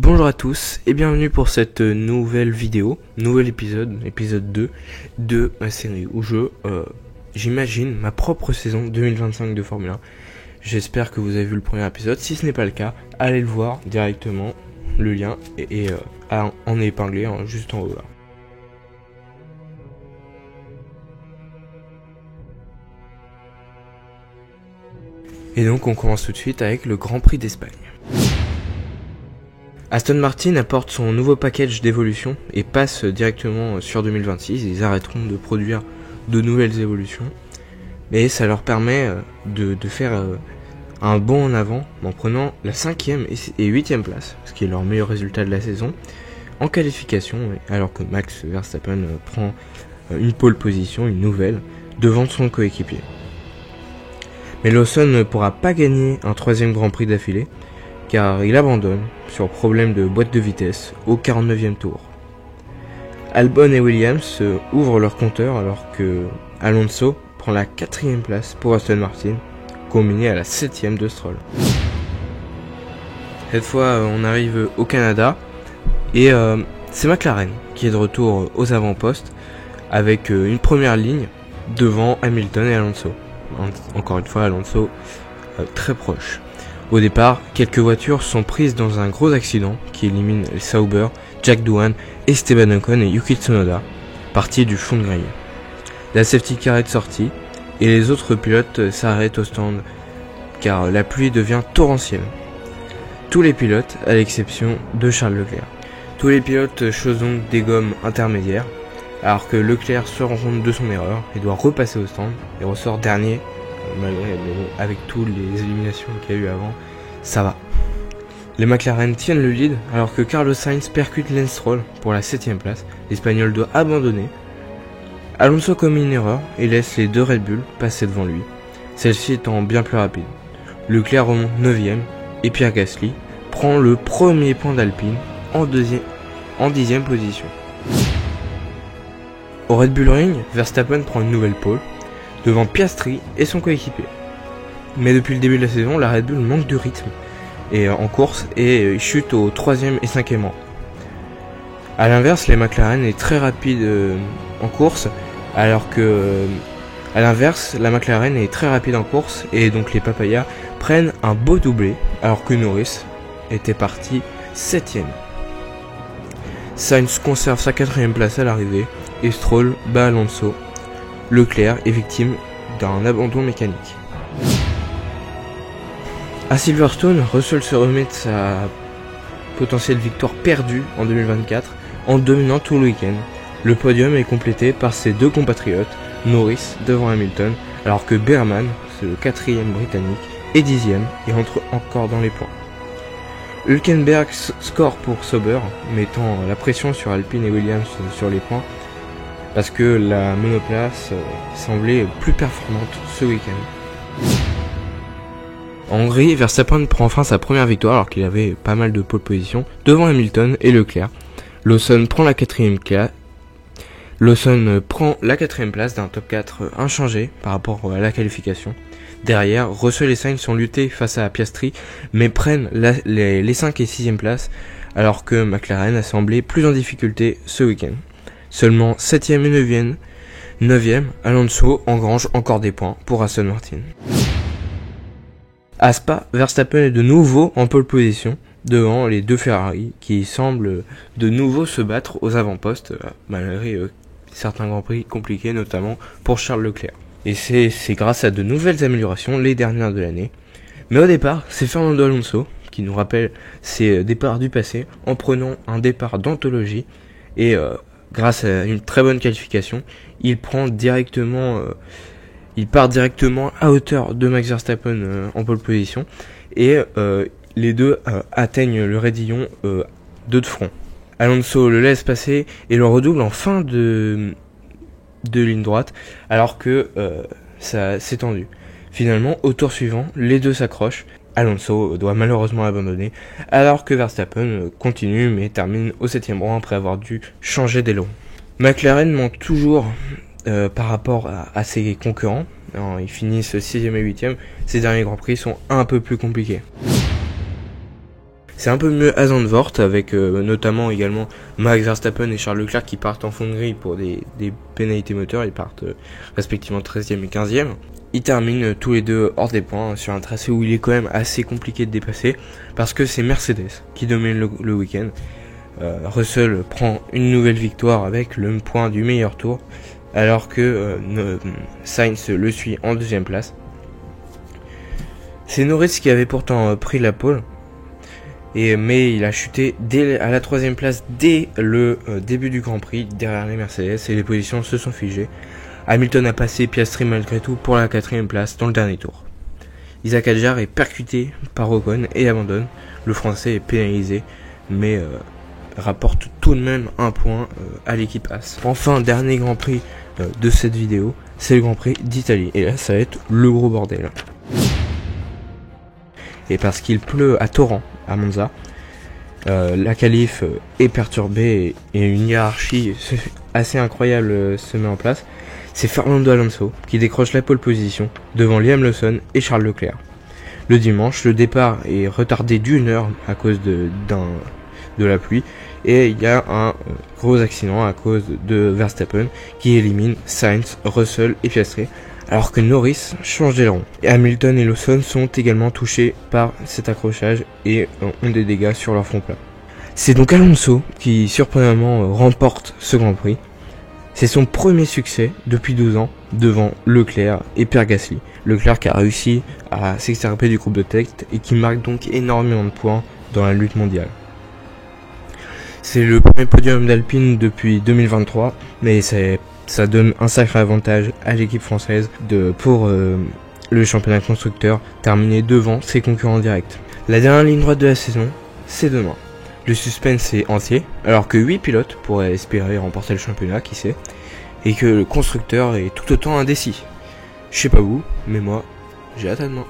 Bonjour à tous et bienvenue pour cette nouvelle vidéo, nouvel épisode 2 de ma série où j'imagine ma propre saison 2025 de Formule 1. J'espère que vous avez vu le premier épisode, si ce n'est pas le cas, allez le voir directement, le lien en épinglé juste en haut là. Et donc on commence tout de suite avec le Grand Prix d'Espagne. Aston Martin apporte son nouveau package d'évolution et passe directement sur 2026. Ils arrêteront de produire de nouvelles évolutions. Mais ça leur permet de faire un bond en avant en prenant la 5e et 8e place, ce qui est leur meilleur résultat de la saison, en qualification, alors que Max Verstappen prend une pole position, une nouvelle, devant son coéquipier. Mais Lawson ne pourra pas gagner un 3e Grand Prix d'affilée, car il abandonne sur problème de boîte de vitesse au 49e tour. Albon et Williams ouvrent leur compteur alors que Alonso prend la 4e place pour Aston Martin, combiné à la 7e de Stroll. Cette fois on arrive au Canada et c'est McLaren qui est de retour aux avant-postes avec une première ligne devant Hamilton et Alonso. Encore une fois Alonso très proche. Au départ, quelques voitures sont prises dans un gros accident qui élimine Sauber, Jack Doohan, Esteban Ocon et Yuki Tsunoda, partis du fond de grille. La safety car est sortie et les autres pilotes s'arrêtent au stand car la pluie devient torrentielle. Tous les pilotes, à l'exception de Charles Leclerc. Tous les pilotes chaussent donc des gommes intermédiaires alors que Leclerc se rend compte de son erreur et doit repasser au stand et ressort dernier. Malgré avec toutes les éliminations qu'il y a eu avant, ça va. Les McLaren tiennent le lead alors que Carlos Sainz percute Lance Stroll pour la 7e place. L'Espagnol doit abandonner. Alonso commet une erreur et laisse les deux Red Bull passer devant lui, celle-ci étant bien plus rapide. Leclerc remonte 9e et Pierre Gasly prend le premier point d'Alpine en 10e position. Au Red Bull Ring, Verstappen prend une nouvelle pole devant Piastri et son coéquipier. Mais depuis le début de la saison, la Red Bull manque de rythme en course et chute au 3e et 5e rang. A l'inverse, les McLaren est très rapide en course, alors que la McLaren est très rapide en course et donc les Papayas prennent un beau doublé, alors que Norris était parti 7e. Sainz conserve sa 4e place à l'arrivée et Stroll bat Alonso. Leclerc est victime d'un abandon mécanique. À Silverstone, Russell se remet de sa potentielle victoire perdue en 2024 en dominant tout le week-end. Le podium est complété par ses deux compatriotes, Norris devant Hamilton, alors que Berman, c'est le 4e britannique, est 10e et entre encore dans les points. Hülkenberg score pour Sauber, mettant la pression sur Alpine et Williams sur les points, parce que la monoplace semblait plus performante ce week-end. En Hongrie, Verstappen prend enfin sa première victoire alors qu'il avait pas mal de pole position devant Hamilton et Leclerc. Lawson prend la 4e place d'un top 4 inchangé par rapport à la qualification. Derrière, Russell et Sainz sont luttés face à Piastri mais prennent les 5 et 6e places alors que McLaren a semblé plus en difficulté ce week-end. Seulement 7e et 9e, Alonso engrange encore des points pour Aston Martin. À Spa, Verstappen est de nouveau en pole position devant les deux Ferrari qui semblent de nouveau se battre aux avant-postes malgré certains grands prix compliqués, notamment pour Charles Leclerc. Et c'est grâce à de nouvelles améliorations, les dernières de l'année. Mais au départ, c'est Fernando Alonso qui nous rappelle ses départs du passé en prenant un départ d'anthologie et grâce à une très bonne qualification, il part directement à hauteur de Max Verstappen en pole position et les deux atteignent le raidillon de front. Alonso le laisse passer et le redouble en fin de ligne droite alors que ça s'est tendu. Finalement, au tour suivant, les deux s'accrochent. Alonso doit malheureusement abandonner alors que Verstappen continue mais termine au 7e rang après avoir dû changer d'aileron. McLaren manque toujours par rapport à ses concurrents. Alors, ils finissent 6e et 8e. Ces derniers Grands Prix sont un peu plus compliqués. C'est un peu mieux à Zandvoort avec notamment également Max Verstappen et Charles Leclerc qui partent en fond de grille pour des pénalités moteurs. Ils partent respectivement 13e et 15e. Ils terminent tous les deux hors des points sur un tracé où il est quand même assez compliqué de dépasser parce que c'est Mercedes qui domine le week-end. Russell prend une nouvelle victoire avec le point du meilleur tour alors que Sainz le suit en deuxième place. C'est Norris qui avait pourtant pris la pole, mais il a chuté à la troisième place dès le début du Grand Prix derrière les Mercedes et les positions se sont figées. Hamilton a passé Piastri malgré tout pour la 4ème place dans le dernier tour. Isaac Hadjar est percuté par Ocon et abandonne. Le Français est pénalisé mais rapporte tout de même un point à l'équipe As. Enfin, dernier Grand Prix de cette vidéo, c'est le Grand Prix d'Italie et là ça va être le gros bordel. Et parce qu'il pleut à torrent à Monza, la qualif est perturbée et une hiérarchie assez incroyable se met en place. C'est Fernando Alonso qui décroche la pole position devant Liam Lawson et Charles Leclerc. Le dimanche, le départ est retardé d'1 heure à cause de la pluie et il y a un gros accident à cause de Verstappen qui élimine Sainz, Russell et Piastri, alors que Norris change d'aileron. Hamilton et Lawson sont également touchés par cet accrochage et ont des dégâts sur leur front plat. C'est donc Alonso qui surprenamment remporte ce Grand Prix. C'est son premier succès depuis 12 ans devant Leclerc et Pierre Gasly. Leclerc qui a réussi à s'extirper du groupe de tête et qui marque donc énormément de points dans la lutte mondiale. C'est le premier podium d'Alpine depuis 2023, mais ça donne un sacré avantage à l'équipe française pour le championnat constructeur terminer devant ses concurrents directs. La dernière ligne droite de la saison, c'est demain. Le suspense est entier, alors que 8 pilotes pourraient espérer remporter le championnat, qui sait, et que le constructeur est tout autant indécis. Je sais pas vous, mais moi, j'ai hâte à demain.